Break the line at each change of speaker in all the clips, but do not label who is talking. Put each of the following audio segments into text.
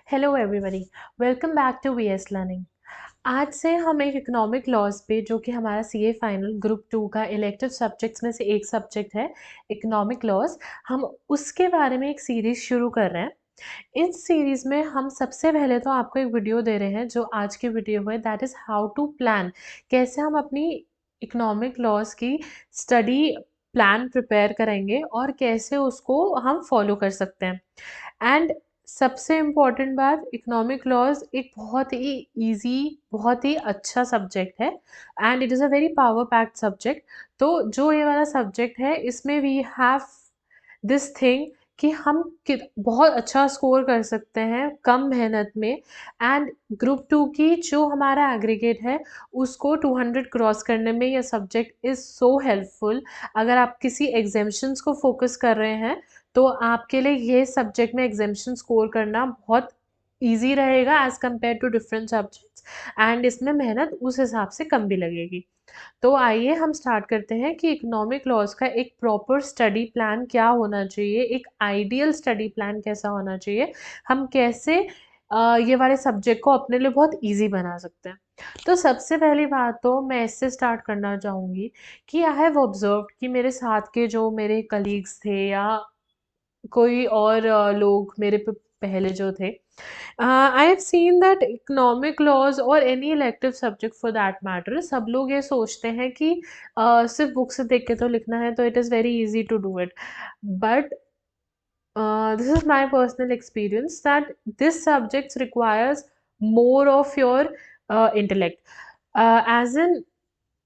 Hello everybody, welcome back to VS learning. आज से हम एक इकोनॉमिक लॉज पे, जो कि हमारा सीए फाइनल ग्रुप 2 का इलेक्टिव सब्जेक्ट्स में से एक सब्जेक्ट है, इकोनॉमिक लॉज। हम उसके बारे में एक सीरीज़ शुरू कर रहे हैं। इस सीरीज़ में हम सबसे पहले तो आपको एक वीडियो दे रहे हैं, जो आज की वीडियो है, that is how to plan. कैसे हम अपनी इकोनॉमिक लॉज की स्टडी प्लान प्रिपेयर करेंगे और कैसे उसको हम फॉलो कर सकते हैं। एंड सबसे इम्पॉर्टेंट बात, इकोनॉमिक लॉज एक बहुत ही ईजी, बहुत ही अच्छा सब्जेक्ट है and it is a very power packed subject. तो जो ये वाला सब्जेक्ट है, इसमें वी हैव दिस थिंग कि हम बहुत अच्छा स्कोर कर सकते हैं कम मेहनत में। एंड ग्रुप 2 की जो हमारा एग्रीगेट है, उसको 200 क्रॉस करने में ये सब्जेक्ट इज़ सो हेल्पफुल। अगर आप किसी एग्जाम्शंस को फोकस कर रहे हैं, तो आपके लिए ये सब्जेक्ट में एग्जाम्शन स्कोर करना बहुत ईजी रहेगा as compare to different subjects. And इसमें मेहनत उस हिसाब से कम भी लगेगी। तो आइए हम स्टार्ट करते हैं कि इकोनॉमिक लॉज का एक प्रॉपर स्टडी प्लान क्या होना चाहिए, एक आइडियल स्टडी प्लान कैसा होना चाहिए, हम कैसे ये वाले सब्जेक्ट को अपने लिए बहुत ईजी बना सकते हैं। तो सबसे पहली बात तो मैं इससे स्टार्ट करना चाहूँगी कि आई हैव ऑब्जर्व्ड कि मेरे साथ के जो मेरे कलीग्स थे या कोई और लोग मेरे पे पहले जो थे, I have seen that economic laws और any elective subject for that matter, सब लोग ये सोचते हैं कि सिर्फ बुक से देख के तो लिखना है, तो it is very easy to do it. But this is my personal experience that this subject requires more of your intellect, as in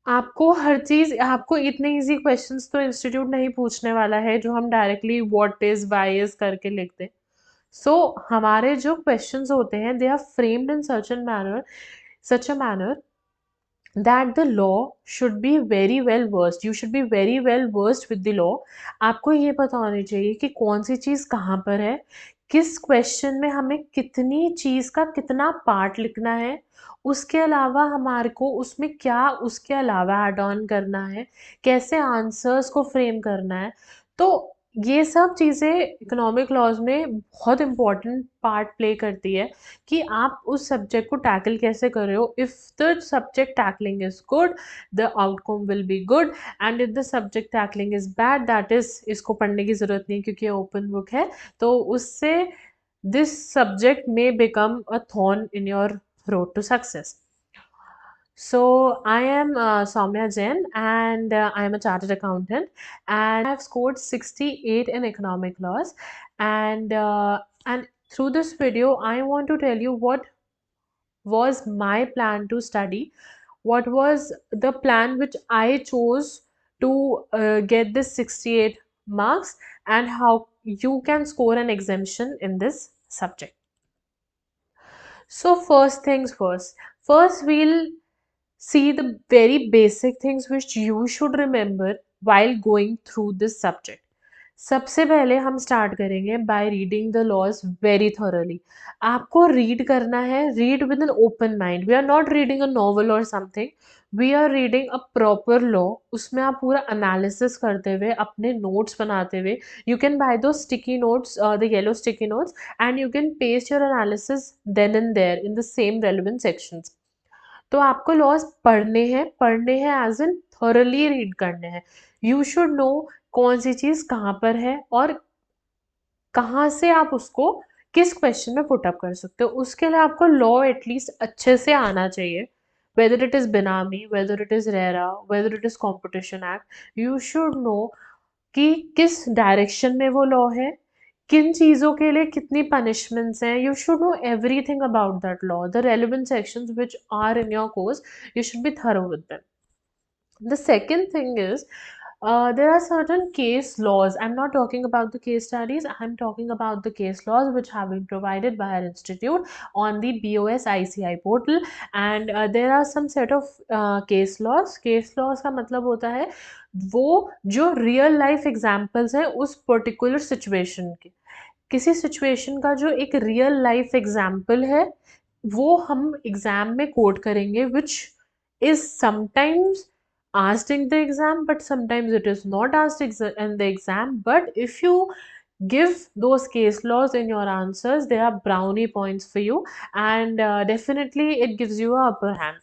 आपको हर चीज़, आपको इतने इजी क्वेश्चंस तो इंस्टीट्यूट नहीं पूछने वाला है जो हम directly what is why is करके लिख दें। सो हमारे जो क्वेश्चंस होते हैं, they are framed in such a manner that the law should be very well versed. You should be very well versed with the law. आपको ये पता होनी चाहिए कि कौन सी चीज़ कहाँ पर है, किस क्वेश्चन में हमें कितनी चीज़ का कितना पार्ट लिखना है, उसके अलावा हमारे को उसमें क्या उसके अलावा ऐड ऑन करना है, कैसे आंसर्स को फ्रेम करना है। तो ये सब चीज़ें इकोनॉमिक लॉज में बहुत इम्पोर्टेंट पार्ट प्ले करती है कि आप उस सब्जेक्ट को टैकल कैसे कर रहे हो। If the subject tackling is good, the outcome will be good. And if the subject tackling is bad, that is, इसको पढ़ने की ज़रूरत नहीं क्योंकि ये ओपन बुक है। तो उससे this subject may become a thorn in your road to success. So I am Soumya Jain, and I am a chartered accountant, and I have scored 68 in economic laws. And through this video, I want to tell you what was my plan to study, what was the plan which I chose to get this 68 marks, and how you can score an exemption in this subject. So first things first. First, we'll see the very basic things which you should remember while going through this subject. सबसे पहले हम start करेंगे by reading the laws very thoroughly. आपको read करना है, read with an open mind. We are not reading a novel और something, we are reading a proper law. उसमें आप पूरा एनालिसिस करते हुए, अपने नोट्स बनाते हुए, यू कैन बाय दो sticky notes, the yellow sticky notes, and you can paste your analysis then and there in the same relevant sections. तो आपको लॉज पढ़ने हैं एज इन थॉरली रीड करने हैं। यू शुड नो कौन सी चीज़ कहाँ पर है और कहाँ से आप उसको किस क्वेश्चन में पुट अप कर सकते हो। उसके लिए आपको लॉ एटलीस्ट अच्छे से आना चाहिए, whether it is benami, whether it is RERA, whether it is competition act. You should know कि किस डायरेक्शन में वो लॉ है, किन चीज़ों के लिए कितनी पनिशमेंट्स हैं। You should know everything about that law, the relevant sections which are in your course, you should be thorough with them. The second thing is, there are certain case laws. I'm not talking about the case studies, I'm talking about the case laws which have been provided by our institute on the BOS ICI portal. And there are some set of case laws. Case laws का मतलब होता है वो जो real life examples हैं उस particular situation के। किसी सिचुएशन का जो एक रियल लाइफ एग्जाम्पल है, वो हम एग्जाम में कोट करेंगे, which is sometimes asked in the exam, but sometimes it is not asked in the exam. But if you give those case laws in your answers. They are brownie points for you, and definitely it gives you a upper hand.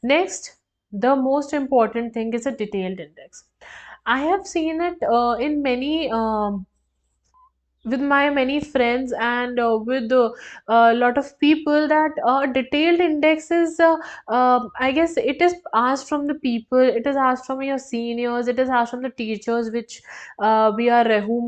Next, the most important thing is a detailed index. I have seen it in many with my many friends, and with a lot of people, that detailed index is I guess it is asked from the people, it is asked from your seniors, it is asked from the teachers which whom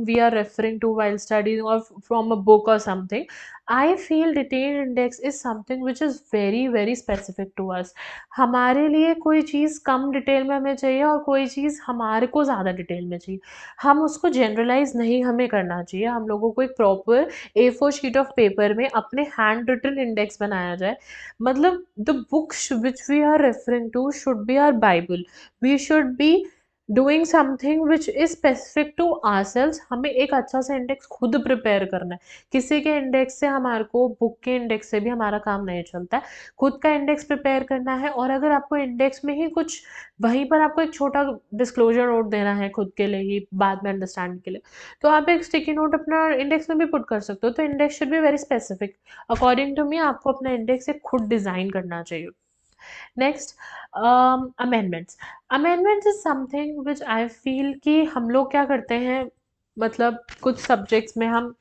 we are referring to while studying, or from a book or something. I feel detailed index is something which is very very specific to us. हमारे लिए कोई चीज़ कम detail में हमें चाहिए और कोई चीज़ हमारे को ज़्यादा डिटेल में चाहिए, हम उसको जनरलाइज़ नहीं हमें करना चाहिए। हम लोगों को एक proper A4 sheet of paper में अपने हैंड रिटन इंडेक्स बनाया जाए। मतलब the books which we are referring to should be our Bible. We should be doing something which is specific to ourselves. हमें एक अच्छा सा इंडेक्स खुद प्रिपेयर करना है। किसी के इंडेक्स से हमारे को, बुक के इंडेक्स से भी हमारा काम नहीं चलता है। खुद का इंडेक्स प्रिपेयर करना है, और अगर आपको इंडेक्स में ही कुछ, वहीं पर आपको एक छोटा डिस्क्लोजर नोट देना है खुद के लिए ही बाद में अंडरस्टैंड के लिए, तो आप एक स्टिकी नोट अपना इंडेक्स में भी पुट कर सकते हो। तो index should be very specific. According to me आपको अपना इंडेक्स एक खुद डिज़ाइन करना चाहिए। Next, amendments. Amendments is something which I feel कि हम लोग क्या करते हैं, मतलब कुछ सब्जेक्ट्स में हम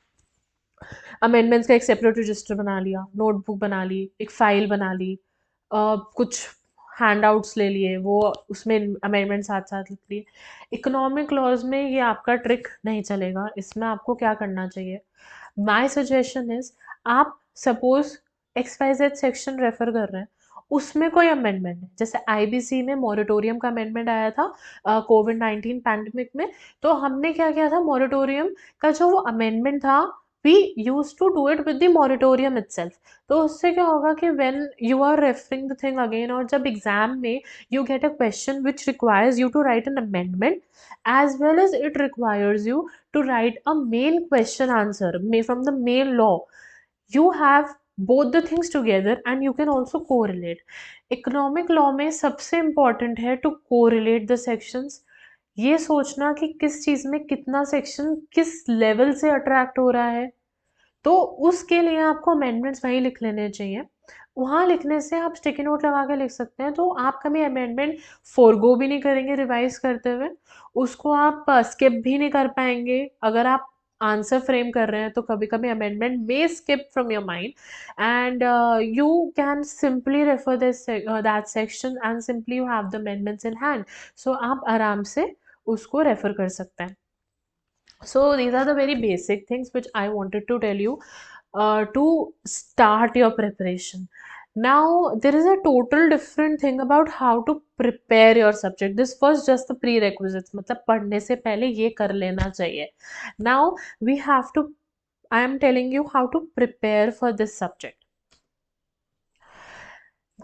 अमेंडमेंट्स का एक सेपरेट रजिस्टर बना लिया, नोटबुक बना ली, एक फ़ाइल बना ली, कुछ हैंडआउट्स ले लिए, वो उसमें अमेंडमेंट साथ-साथ लिख लिए। इकोनॉमिक लॉज़ में ये आपका ट्रिक नहीं चलेगा, इसमें आपको क्या करना चाहिए? माय सजेशन इज़, आप सपोज़ XYZ सेक्शन रेफ़र कर रहे हैं, उसमें कोई अमेंडमेंट है, जैसे आईबीसी में मॉरेटोरियम का अमेंडमेंट आया था कोविड-19 पैंडेमिक में, तो हमने क्या किया था, मॉरेटोरियम का जो वो अमेंडमेंट था, we used to do it with the moratorium itself. तो उससे क्या होगा कि when you are referring the thing again, और जब एग्जाम में you get a question which requires you to write an amendment, as well as it requires you to write a main question answer from the main law, you have both the things together and you can also correlate. Economic law में सबसे important है to correlate the sections। ये सोचना कि किस चीज़ में कितना section किस लेवल से अट्रैक्ट हो रहा है, तो उसके लिए आपको अमेंडमेंट्स वहीं लिख लेने चाहिए। वहाँ लिखने से आप स्टिकी नोट लगा के लिख सकते हैं, तो आप कभी अमेंडमेंट फ़ॉरगो भी नहीं करेंगे रिवाइज़ करते हुए, उसको आप स्किप भी नहीं कर पाएँगे। अगर आप आंसर फ्रेम कर रहे हैं, तो कभी-कभी amendment may skip from your mind, and you can simply refer that section, and simply you have the amendments in hand. So आप आराम से उसको रेफर कर सकते हैं। So these are the very basic things which I wanted to tell you to start your preparation. Now there is a total different thing about how to prepare your subject. This was just the prerequisites, मतलब पढ़ने से पहले ये कर लेना चाहिए. Now we have to, I am telling you how to prepare for this subject.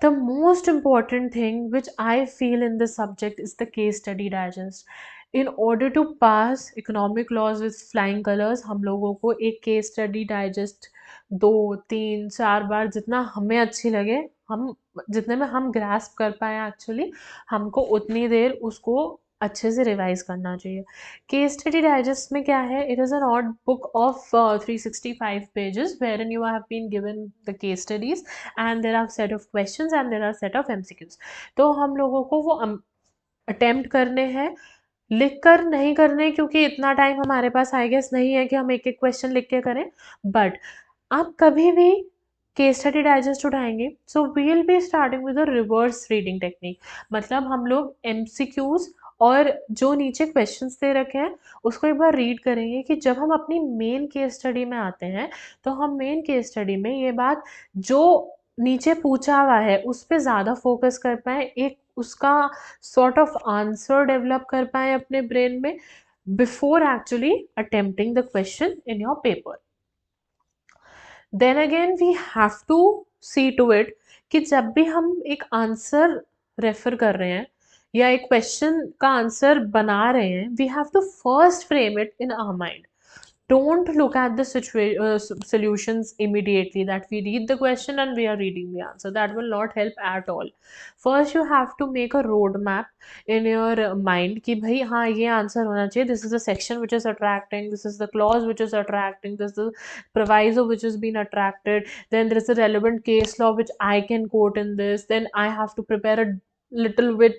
The most important thing which I feel in this subject is the case study digest. In order to pass economic laws with flying colors, हम लोगों को एक case study digest 2, 3, 4 बार, जितना हमें अच्छी लगे, हम जितने में हम grasp कर पाएँ actually, हमको उतनी देर उसको अच्छे से रिवाइज करना चाहिए। केस स्टडी डाइजेस्ट में क्या है, it is an odd book of 365 pages wherein you have been given the case studies, and there are set of questions and there are set of MCQs. तो हम लोगों को वो अटेम्प्ट करने हैं, लिख कर नहीं करने, क्योंकि इतना टाइम हमारे पास आई गेस नहीं है कि हम एक एक क्वेश्चन लिख के करें। बट आप कभी भी केस स्टडी डाइजेस्ट उठाएंगे, so we will be starting with a reverse reading technique. मतलब हम लोग एमसीक्यूज और जो नीचे क्वेश्चंस दे रखे हैं उसको एक बार रीड करेंगे, कि जब हम अपनी मेन केस स्टडी में आते हैं, तो हम मेन केस स्टडी में ये बात जो नीचे पूछा हुआ है उस पे ज़्यादा फोकस कर पाएँ, एक उसका सॉर्ट ऑफ आंसर डेवलप कर पाएँ अपने ब्रेन में, before actually attempting the question in your paper. Then again we have to see to it कि जब भी हम एक आंसर रेफर कर रहे हैं या एक क्वेश्चन का आंसर बना रहे हैं, we have to first frame it in our mind. Don't look at the solutions immediately, that we read the question and we are reading the answer. That will not help at all. First you have to make a roadmap in your mind कि भाई हाँ ये answer होना चाहिए, this is the section which is attracting, this is the clause which is attracting, this is the proviso which has been attracted, then there is a relevant case law which I can quote in this, then I have to prepare a little bit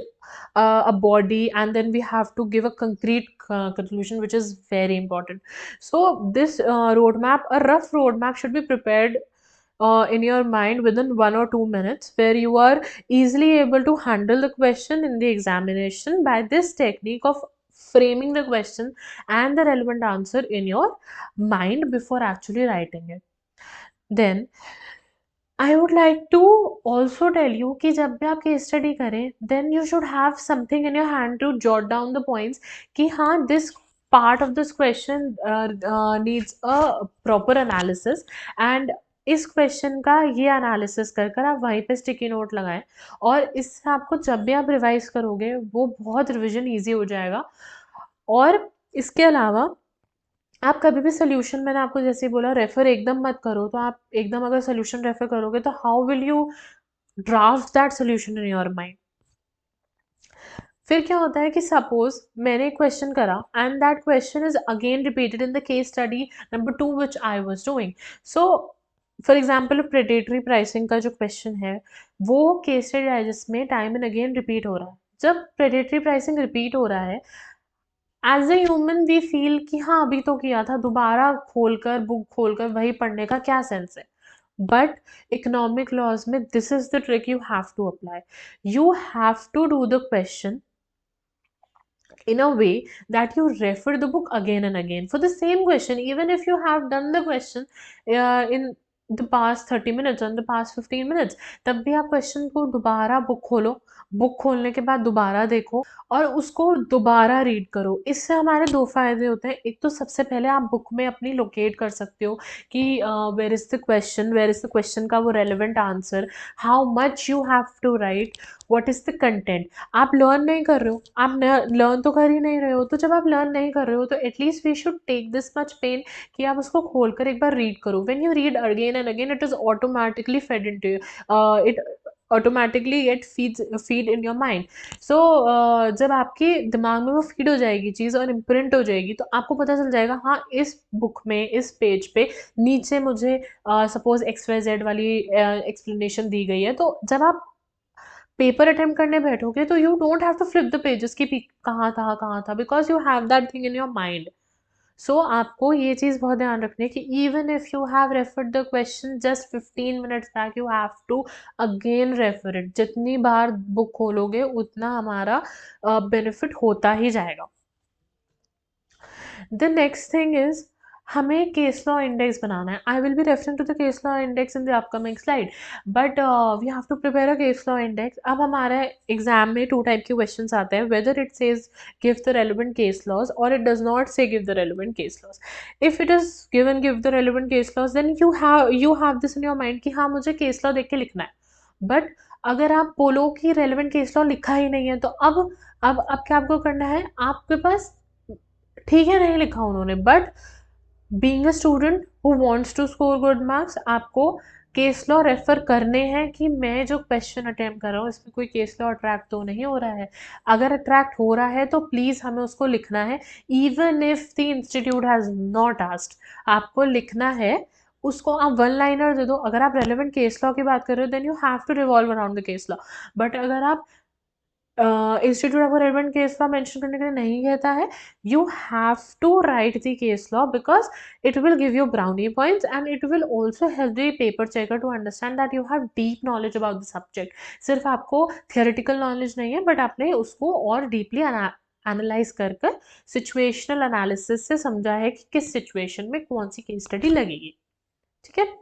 a body, and then we have to give a concrete conclusion, which is very important. So this roadmap, a rough roadmap, should be prepared in your mind within 1 or 2 minutes, where you are easily able to handle the question in the examination by this technique of framing the question and the relevant answer in your mind before actually writing it. Then I would like to also tell you कि जब भी आप case study करें, then you should have something in your hand to jot down the points कि हाँ this part of this question needs a proper analysis, and इस question का ये एनालिसिस कर कर आप वहीं पे स्टिकी नोट लगाएं, और इससे आपको जब भी आप रिवाइज करोगे वो बहुत रिविजन ईजी हो जाएगा। और इसके अलावा आप कभी भी सॉल्यूशन, मैंने आपको जैसे ही बोला रेफर एकदम मत करो, तो आप एकदम अगर सॉल्यूशन रेफर करोगे तो how will you draft that solution in your mind. फिर क्या होता है कि सपोज मैंने क्वेश्चन करा and that question is again repeated in the case study number 2 which I was doing. So for example predatory pricing का जो question है वो केस स्टडी डाइजेस्ट में टाइम एंड अगेन रिपीट हो रहा है। जब प्रेडेटरी प्राइसिंग रिपीट हो रहा है, as a human we feel कि हाँ अभी तो किया था, दोबारा खोलकर बुक खोलकर वही पढ़ने का क्या सेंस है। बट इकोनॉमिक लॉज में this is the trick you have to apply. You have to do the question in a way that you refer the book again and again for the same question, even if you have done the question in the past 30 minutes or in the past 15 minutes, तब भी आप question को दोबारा book खोलो, book खोलने के बाद दोबारा देखो और उसको दोबारा रीड करो। इससे हमारे दो फायदे होते हैं। एक तो सबसे पहले आप बुक में अपनी लोकेट कर सकते हो कि where is the question, where is the question का वो relevant answer, how much you have to write, what is the content. आप लर्न नहीं कर रहे हो, आप लर्न तो कर ही नहीं रहे हो, तो जब आप लर्न नहीं कर रहे हो तो at least we should take this much pain कि आप उसको खोल कर एक बार रीड करो। When you read again and again it is automatically fed into you, it automatically get feed in your mind. So जब आपके दिमाग में वो फीड हो जाएगी चीज़ और इम्प्रिंट हो जाएगी, तो आपको पता चल जाएगा हाँ इस बुक में इस पेज पे नीचे मुझे सपोज एक्स वाई जेड वाली एक्सप्लेनेशन दी गई है। तो जब आप पेपर अटेम्प्ट करने बैठोगे तो you don't have to flip the pages कि कहाँ था, because you have that thing in your mind. So आपको ये चीज़ बहुत ध्यान रखनी है कि even if you have referred the question just 15 minutes back, you have to again refer it. जितनी बार बुक खोलोगे उतना हमारा बेनिफिट होता ही जाएगा। द नेक्स्ट थिंग इज हमें केस लॉ इंडेक्स बनाना है। I will be referring to the case law index in the upcoming slide, but we have to prepare a case law index. अब हमारे एग्जाम में 2 type के questions आते हैं, whether it says give the relevant case laws और it does not say give the relevant case laws. If it is given give the relevant case laws, then you have this in your mind कि हाँ मुझे case law देख के लिखना है। But अगर आप बोलो कि रेलिवेंट केस लॉ लिखा ही नहीं है, तो अब क्या आपको करना है, आपके पास ठीक है नहीं लिखा उन्होंने, but being a student who wants to score good marks, आपको केस लॉ रेफर करने हैं कि मैं जो क्वेश्चन अटेम्प्ट कर रहा हूँ इसमें कोई केस लॉ अट्रैक्ट तो नहीं हो रहा है। अगर अट्रैक्ट हो रहा है तो प्लीज़ हमें उसको लिखना है, even if the institute has not asked. आपको लिखना है उसको। आप वन लाइनर दे दो। अगर आप रेलिवेंट केस लॉ की बात कर रहे हो then you have to revolve around the case law. But अगर आप इंस्टीट्यूट आपको रेलिवेंट केस लॉ मेंशन करने के लिए नहीं कहता है, you have to write the case law because it will give you brownie points and it will also help the paper checker to understand that you have deep knowledge about the subject. सिर्फ आपको theoretical knowledge नहीं है, but आपने उसको और deeply analyse कर कर situational analysis से समझा है कि किस सिचुएशन में कौन सी केस स्टडी लगेगी। ठीक है।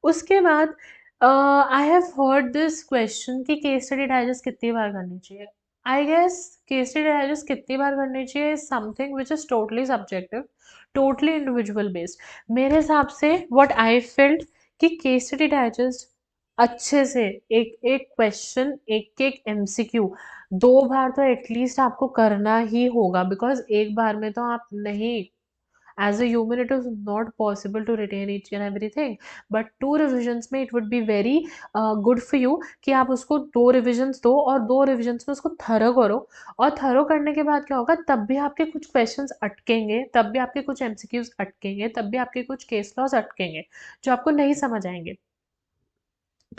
उसके बाद I have heard this question कि केस स्टडी डाइजेस्ट कितनी बार करनी चाहिए। I guess case study digest कितनी बार करनी चाहिए is something which is totally subjective, totally individual based. मेरे हिसाब से व्हाट आई फेल्ट कि केस स्टडी डाइजेस्ट अच्छे से एक एक क्वेश्चन, एक एक एमसीक्यू 2 बार तो एटलीस्ट आपको करना ही होगा, बिकॉज एक बार में तो आप नहीं as a human it is not possible to retain each and everything, but 2 revisions में it would be very good for you कि आप उसको 2 रिविजन्स दो और 2 रिविजन्स में उसको थरो करो। और थरो करने के बाद क्या होगा, तब भी आपके कुछ क्वेश्चंस अटकेंगे, तब भी आपके कुछ एमसीक्यूज अटकेंगे, तब भी आपके कुछ केस लॉज अटकेंगे जो आपको नहीं समझ आएंगे।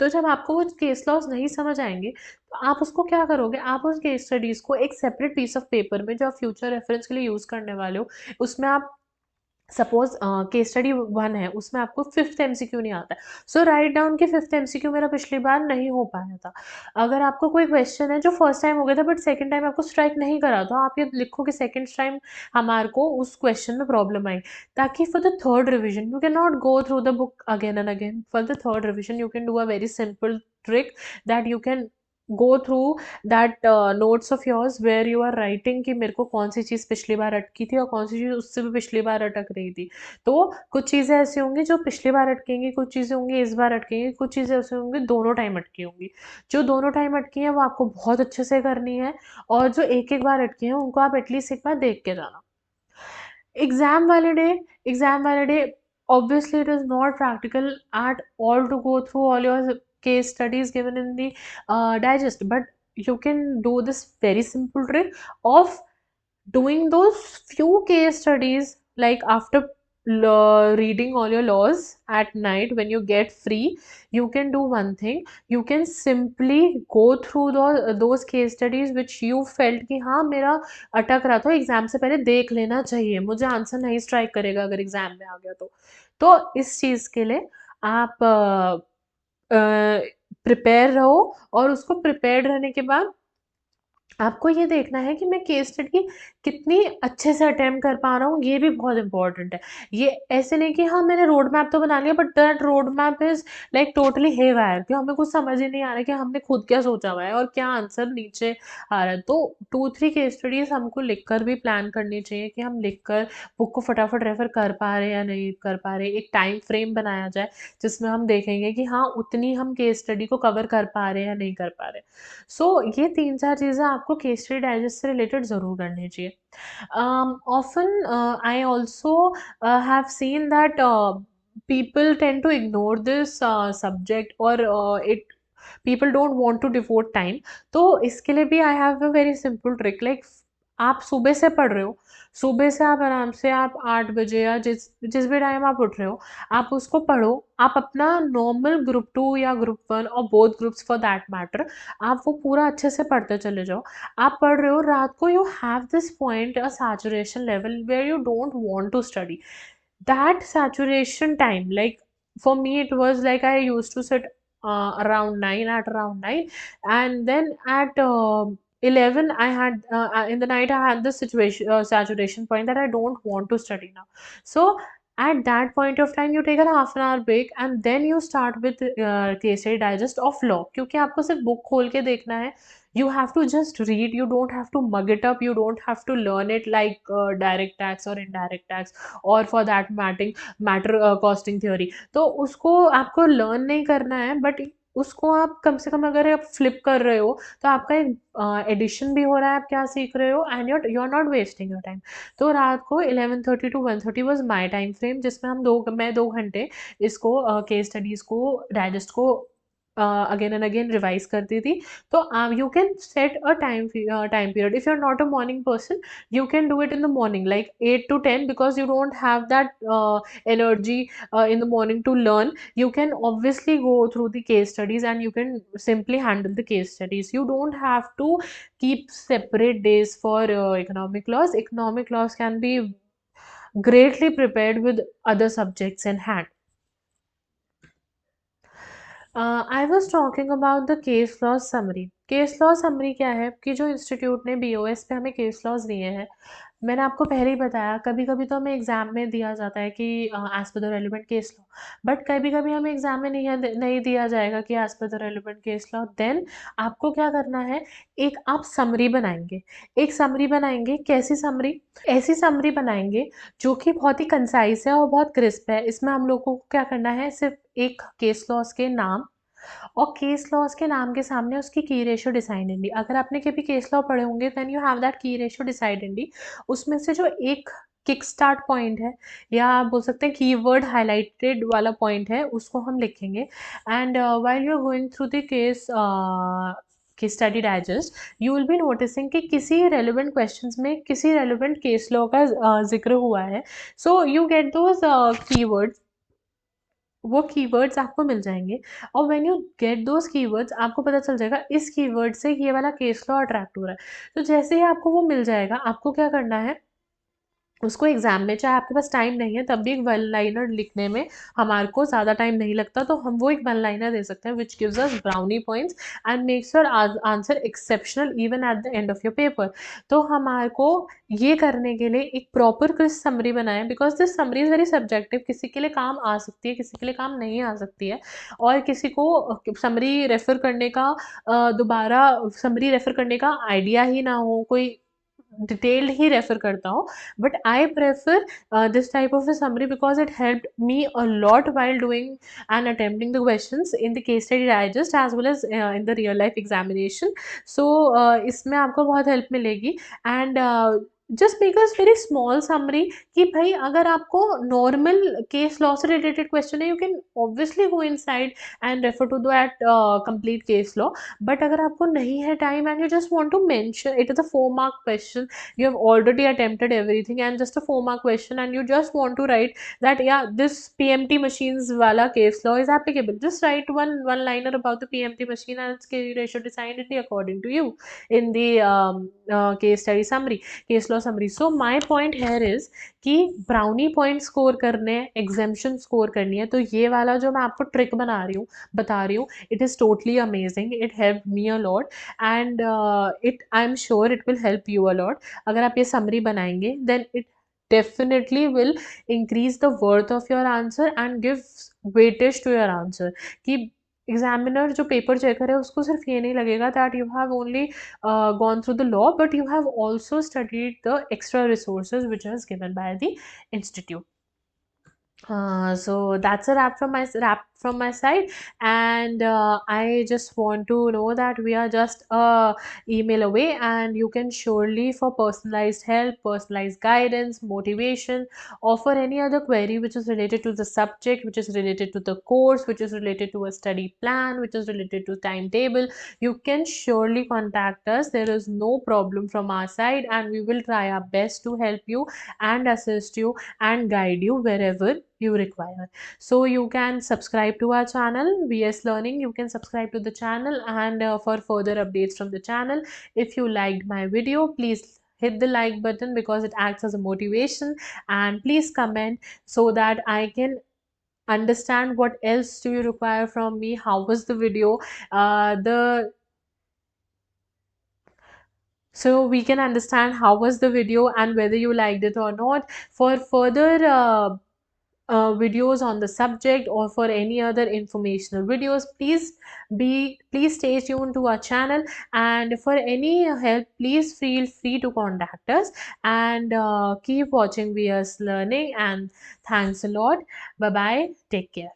तो जब आपको वो केस लॉज नहीं समझ आएंगे तो आप उसको क्या करोगे, आप उस केस स्टडीज को एक सेपरेट पीस ऑफ पेपर में जो आप फ्यूचर रेफरेंस के लिए यूज करने वाले हो, उसमें आप सपोज केस स्टडी 1 है, उसमें आपको 5th एमसीक्यू नहीं आता है, सो राइट डाउन कि 5th एमसीक्यू मेरा पिछली बार नहीं हो पाया था। अगर आपको कोई क्वेश्चन है जो फर्स्ट टाइम हो गया था बट सेकंड टाइम आपको स्ट्राइक नहीं करा, तो आप ये लिखो कि सेकंड टाइम हमारे को उस क्वेश्चन में प्रॉब्लम आई, ताकि for the third revision you can not go through the book again and again. For the third revision you can do a very simple trick that you can go through that notes of yours where you are writing कि मेरे को कौन सी चीज़ पिछली बार अटकी थी और कौन सी चीज़ उससे भी पिछली बार अटक रही थी। तो कुछ चीज़ें ऐसी होंगी जो पिछली बार अटकेंगी, कुछ चीज़ें होंगी इस बार अटकेंगी, कुछ चीज़ें ऐसी होंगी दोनों टाइम अटकी होंगी। जो दोनों टाइम अटकी हैं वो आपको बहुत अच्छे से करनी है, और जो एक-एक बार अटकी हैं उनको आप एटलीस्ट एक बार देख के जाना। एग्ज़ाम वाले डे एग्ज़ाम वाले day obviously it is not practical at all to go through all your case studies given in the digest, but you can do this very simple trick of doing those few case studies, like after reading all your laws at night when you get free, you can do one thing. You can simply go through those case studies which you felt कि हाँ मेरा अटक रहा था, exam से पहले देख लेना चाहिए, मुझे आंसर नहीं स्ट्राइक करेगा अगर एग्जाम में आ गया तो इस चीज़ के लिए आप प्रिपेयर रहो, और उसको प्रिपेयर्ड रहने के बाद आपको ये देखना है कि मैं केस स्टडी कितनी अच्छे से अटेम्प्ट कर पा रहा हूँ, ये भी बहुत इम्पोर्टेंट है। ये ऐसे नहीं कि हाँ, मैंने रोड मैप तो बना लिया but that road map is like totally haywire, कि हमें कुछ समझ ही नहीं आ रहा है कि हमने खुद क्या सोचा हुआ है और क्या आंसर नीचे आ रहा है। तो 2-3 केस स्टडीज़ हमको लिखकर भी प्लान करनी चाहिए कि हम लिखकर बुक को फटाफट रेफ़र कर पा रहे हैं या नहीं कर पा रहे। एक टाइम फ्रेम बनाया जाए जिसमें हम देखेंगे कि हाँ, उतनी हम केस स्टडी को कवर कर पा रहे हैं या नहीं कर पा रहे। सो ये 3-4 चीज़ें आपको केस स्टडी डाइजेस्ट से रिलेटेड ज़रूर करनी चाहिए। Often I also have seen that people tend to ignore this subject, or it people don't want to devote time। तो इसके लिए भी I have a very simple trick, like आप सुबह से पढ़ रहे हो, सुबह से आप आराम से आप 8 बजे या जिस जिस भी टाइम आप उठ रहे हो, आप उसको पढ़ो। आप अपना नॉर्मल ग्रुप 2 या ग्रुप 1 और both groups for that matter, आप वो पूरा अच्छे से पढ़ते चले जाओ। आप पढ़ रहे हो, रात को you have this point a saturation level where you don't want to study. That saturation time, like for me it was like I used to sit around 9, at around 9, and then at 11 I had in the night I had this situation saturation point that I don't want to study now. So at that point of time you take a half an hour break and then you start with case study digest of law, क्योंकि आपको सिर्फ book खोल के देखना है। You have to just read, you don't have to mug it up, you don't have to learn it like direct tax or indirect tax, और for that matter costing theory. तो उसको आपको लर्न नहीं करना है, बट उसको आप कम से कम अगर आप फ्लिप कर रहे हो तो आपका एक एडिशन भी हो रहा है, आप क्या सीख रहे हो, and you are not wasting your time. तो रात को 11:30 to 1:30 was my time frame, जिसमें मैं 2 घंटे इसको केस स्टडीज़ को डाइजेस्ट को अगेन एंड अगेन रिवाइज करती थी। तो you can set a time period. If you're not a morning person, you can do it in the morning like 8 to 10, because you don't have that energy in the morning to learn. You can obviously go through the case studies and you can simply handle the case studies. You don't have to keep separate days for economic laws. Economic laws can be greatly prepared with other subjects in hand. I was talking about the case laws summary. Case law summary क्या है कि जो institute ने BOS पे हमें case laws दिए हैं, मैंने आपको पहले ही बताया, कभी कभी तो हमें एग्जाम में दिया जाता है कि as per the relevant case law, but कभी कभी हमें एग्जाम में नहीं दिया जाएगा कि as per the relevant case law. Then आपको क्या करना है, एक आप समरी बनाएंगे। एक समरी बनाएंगे, कैसी समरी? ऐसी समरी बनाएंगे जो कि बहुत ही कंसाइज है और बहुत क्रिस्प है। इसमें हम लोगों को क्या करना है, सिर्फ एक केस लॉज के नाम और केस लॉज के नाम के सामने उसकी की रेशियो डिसाइडेंडली। अगर आपने कभी केस लॉ पढ़े होंगे देन यू हैव दैट की रेशियो डिसाइडेंडली। उसमें से जो एक किक स्टार्ट पॉइंट है, या आप बोल सकते हैं कीवर्ड हाइलाइटेड वाला पॉइंट है, उसको हम लिखेंगे। And while you are going through the case study digest, you will be noticing कि किसी रेलिवेंट क्वेश्चंस में किसी रेलिवेंट केस लॉ का जिक्र हुआ है। So you get those keywords, वो कीवर्ड्स आपको मिल जाएंगे। और when you get those keywords, आपको पता चल जाएगा इस कीवर्ड से ये वाला केस लॉ अट्रैक्ट हो रहा है। तो जैसे ही आपको वो मिल जाएगा, आपको क्या करना है, उसको एग्ज़ाम में, चाहे आपके पास टाइम नहीं है तब भी, एक वन लाइनर लिखने में हमारे को ज़्यादा टाइम नहीं लगता, तो हम वो एक वन लाइनर दे सकते हैं which gives us brownie points and makes your answer exceptional even at the end of your paper. तो हमारे को ये करने के लिए एक प्रॉपर क्रिस्प समरी बनाएं, because this summary is very subjective, किसी के लिए काम आ सकती है, किसी के लिए काम नहीं आ सकती है। और किसी को समरी रेफ़र करने का दोबारा समरी रेफ़र करने का आइडिया ही ना हो, कोई डिटेल्ड ही रेफर करता हूँ, but I prefer this type of a summary because it helped me a lot while doing and attempting the questions in the case study digest as well as in the real life examination. So इसमें आपको बहुत help मिलेगी। And just make a very small summary, कि भाई अगर आपको normal case law से related question है, you can obviously go inside and refer to that complete case law. But अगर आपको नहीं है time and you just want to mention, it is a 4 mark question, you have already attempted everything and just a 4 mark question, and you just want to write that yeah, this PMT machines wala case law is applicable, just write one liner about the PMT machine and its key ratio decided according to you in the case study summary, case law summary. So my point here is कि brownie point score करने हैं, exemption score करनी है, तो ये वाला जो मैं आपको ट्रिक बता रही हूँ, it is totally amazing, it help me a lot and it I am sure it will help you a lot. अगर आप ये समरी बनाएंगे, then it definitely will increase the worth of your answer and give weightage to your answer। कि examiner जो paper checker है, उसको सिर्फ ये नहीं लगेगा that you have only gone through the law, but you have also studied the extra resources which is given by the institute। So that's a wrap from my side, and I just want to know that we are just a email away, and you can surely, for personalized help, personalized guidance, motivation, or for any other query which is related to the subject, which is related to the course, which is related to a study plan, which is related to timetable, you can surely contact us. There is no problem from our side, and we will try our best to help you and assist you and guide you wherever you require. So you can subscribe to our channel VS Learning. You can subscribe to the channel, and for further updates from the channel, if you liked my video, please hit the like button because it acts as a motivation, and please comment so that I can understand what else do you require from me, how was the video, the so we can understand how was the video and whether you liked it or not. For further videos on the subject or for any other informational videos, please stay tuned to our channel, and for any help, please feel free to contact us, and keep watching VS Learning, and thanks a lot. Bye bye, take care.